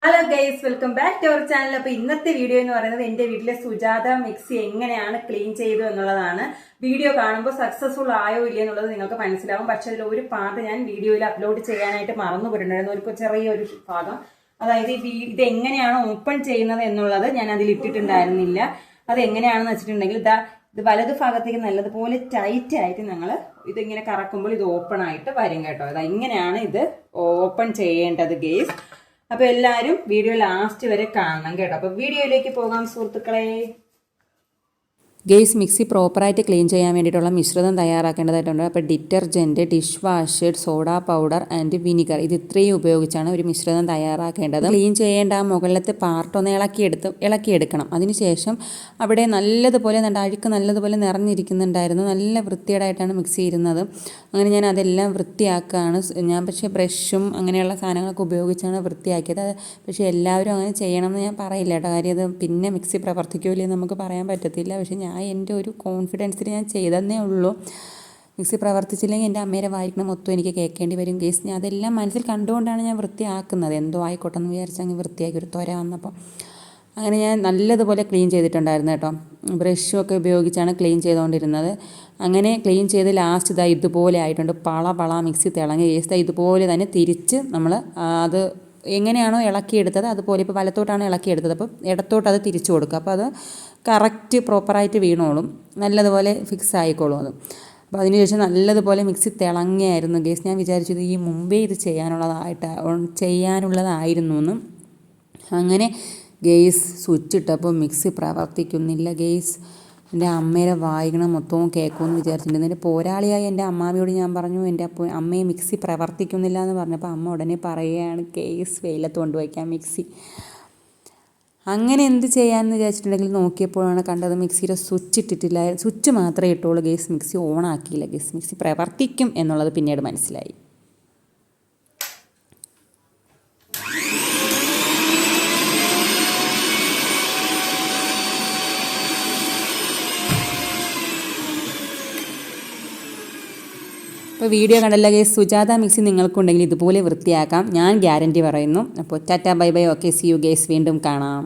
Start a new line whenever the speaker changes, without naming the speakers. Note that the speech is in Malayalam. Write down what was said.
Hello guys, welcome back to our channel. അപ്പൊ ഇന്നത്തെ വീഡിയോ എന്ന് പറയുന്നത് എന്റെ വീട്ടിലെ സുജാത മിക്സി എങ്ങനെയാണ് ക്ലീൻ ചെയ്തു എന്നുള്ളതാണ്. വീഡിയോ കാണുമ്പോൾ സക്സസ്ഫുൾ ആയോ ഇല്ല എന്നുള്ളത് നിങ്ങൾക്ക് മനസ്സിലാവും. പക്ഷെ അതിൽ ഒരു പാർട്ട് ഞാൻ വീഡിയോയിൽ അപ്ലോഡ് ചെയ്യാനായിട്ട് മറന്നു പോയിട്ടുണ്ടായിരുന്നു, ഒരു ചെറിയൊരു ഭാഗം. അതായത് ഇത് എങ്ങനെയാണ് ഓപ്പൺ ചെയ്യുന്നത് എന്നുള്ളത് ഞാൻ അതിൽ ഇട്ടിട്ടുണ്ടായിരുന്നില്ല. അത് എങ്ങനെയാണെന്ന് വെച്ചിട്ടുണ്ടെങ്കിൽ ഇത് വലതു ഭാഗത്തേക്ക് നല്ലതുപോലെ ടൈറ്റ് ആയിട്ട് ഞങ്ങൾ ഇതിങ്ങനെ കറക്കുമ്പോൾ ഇത് ഓപ്പൺ ആയിട്ട് വരും കേട്ടോ. ഇങ്ങനെയാണ് ഇത് ഓപ്പൺ ചെയ്യേണ്ടത് ഗൈസ്. അപ്പൊ എല്ലാരും വീഡിയോ ലാസ്റ്റ് വരെ കാണണം കേട്ടോ. അപ്പൊ വീഡിയോയിലേക്ക് പോകാം സുഹൃത്തുക്കളെ.
ഗെയ്സ്, മിക്സി പ്രോപ്പറായിട്ട് ക്ലീൻ ചെയ്യാൻ വേണ്ടിയിട്ടുള്ള മിശ്രിതം തയ്യാറാക്കേണ്ടതായിട്ടുണ്ട്. അപ്പോൾ detergent, dish wash, soda powder and vinegar, ഇത് ഇത്രയും ഉപയോഗിച്ചാണ് ഒരു മിശ്രിതം തയ്യാറാക്കേണ്ടത്. ക്ലീൻ ചെയ്യേണ്ട ആ മുകളിലത്തെ പാർട്ടൊന്ന് ഇളക്കിയെടുക്കണം. അതിനുശേഷം അവിടെ നല്ലതുപോലെ അഴുക്ക് നല്ലതുപോലെ നിറഞ്ഞിരിക്കുന്നുണ്ടായിരുന്നു. നല്ല വൃത്തിയേടായിട്ടാണ് മിക്സി ഇരുന്നത്. അങ്ങനെ ഞാൻ അതെല്ലാം വൃത്തിയാക്കുകയാണ്. ഞാൻ പക്ഷേ ബ്രഷും അങ്ങനെയുള്ള സാധനങ്ങളൊക്കെ ഉപയോഗിച്ചാണ് വൃത്തിയാക്കിയത്. പക്ഷേ എല്ലാവരും അങ്ങനെ ചെയ്യണമെന്ന് ഞാൻ പറയില്ല കേട്ടോ. കാര്യം അത് പിന്നെ മിക്സി പ്രവർത്തിക്കില്ലേ നമുക്ക് പറയാൻ പറ്റത്തില്ല. പക്ഷേ ഞാൻ എൻ്റെ ഒരു കോൺഫിഡൻസിൽ ഞാൻ ചെയ്തതന്നേ ഉള്ളൂ. മിക്സി പ്രവർത്തിച്ചില്ലെങ്കിൽ എൻ്റെ അമ്മയുടെ വായിക്കണം മൊത്തം എനിക്ക് കേൾക്കേണ്ടി വരും കേസ്. ഞാൻ അതെല്ലാം മനസ്സിൽ കണ്ടുകൊണ്ടാണ് ഞാൻ വൃത്തിയാക്കുന്നത്. എന്തോ ആയിക്കോട്ടെ എന്ന് വിചാരിച്ച് അങ്ങ് വൃത്തിയാക്കി ഒരു ത്വര വന്നപ്പോൾ അങ്ങനെ ഞാൻ നല്ലതുപോലെ ക്ലീൻ ചെയ്തിട്ടുണ്ടായിരുന്നു കേട്ടോ. ബ്രഷും ഒക്കെ ഉപയോഗിച്ചാണ് ക്ലീൻ ചെയ്തുകൊണ്ടിരുന്നത്. അങ്ങനെ ക്ലീൻ ചെയ്ത് ലാസ്റ്റ് ഇതുപോലെ ആയിട്ടുണ്ട്. പള മിക്സി തിളങ്ങി കേസ്. ഇതുപോലെ തന്നെ തിരിച്ച് നമ്മൾ അത് എങ്ങനെയാണോ ഇളക്കിയെടുത്തത് അതുപോലെ ഇപ്പോൾ വലത്തോട്ടാണ് ഇളക്കിയെടുത്തത്, അപ്പോൾ ഇടത്തോട്ട് അത് തിരിച്ചു കൊടുക്കുക. അപ്പോൾ അത് കറക്റ്റ് പ്രോപ്പറായിട്ട് വീണോളും, നല്ലതുപോലെ ഫിക്സ് ആയിക്കോളും അത്. അപ്പോൾ അതിനുശേഷം നല്ലതുപോലെ മിക്സി തിളങ്ങിയായിരുന്നു ഗേസ്. ഞാൻ വിചാരിച്ചത് ഈ മുമ്പേ ഇത് ചെയ്യാനുള്ളതായിരുന്നു എന്ന്. അങ്ങനെ ഗേസ് സ്വിച്ച് ഇട്ടപ്പോൾ മിക്സി പ്രവർത്തിക്കുന്നില്ല ഗേസ്. എൻ്റെ അമ്മയുടെ വായിക്കണം മൊത്തവും കേൾക്കുമെന്ന് വിചാരിച്ചിട്ടുണ്ട്. എൻ്റെ പോരാളിയായി എൻ്റെ അമ്മാവിയോട് ഞാൻ പറഞ്ഞു, എൻ്റെ അമ്മയെ മിക്സി പ്രവർത്തിക്കുന്നില്ല എന്ന് പറഞ്ഞപ്പോൾ അമ്മ ഉടനെ പറയുകയാണ് കേസ് വെയിലത്ത് കൊണ്ടുവയ്ക്കാം മിക്സി. അങ്ങനെ എന്ത് ചെയ്യാമെന്ന് വിചാരിച്ചിട്ടുണ്ടെങ്കിൽ നോക്കിയപ്പോഴാണ് കണ്ടത് മിക്സിയുടെ സ്വിച്ച് ഇട്ടിട്ടില്ല. സ്വിച്ച് മാത്രമേ ഇട്ടുള്ളൂ ഗേസ്, മിക്സി ഓൺ ആക്കിയില്ല ഗേസ്. മിക്സി പ്രവർത്തിക്കും എന്നുള്ളത് പിന്നീട് മനസ്സിലായി. അപ്പോൾ വീഡിയോ കണ്ടല്ല ഗൈസ്, സുജാത മിക്സി നിങ്ങൾക്കുണ്ടെങ്കിൽ ഇതുപോലെ വൃത്തിയാക്കാം. ഞാൻ ഗ്യാരൻറ്റി പറയുന്നു. അപ്പോൾ Tata bye bye, okay, C you guys, വീണ്ടും കാണാം.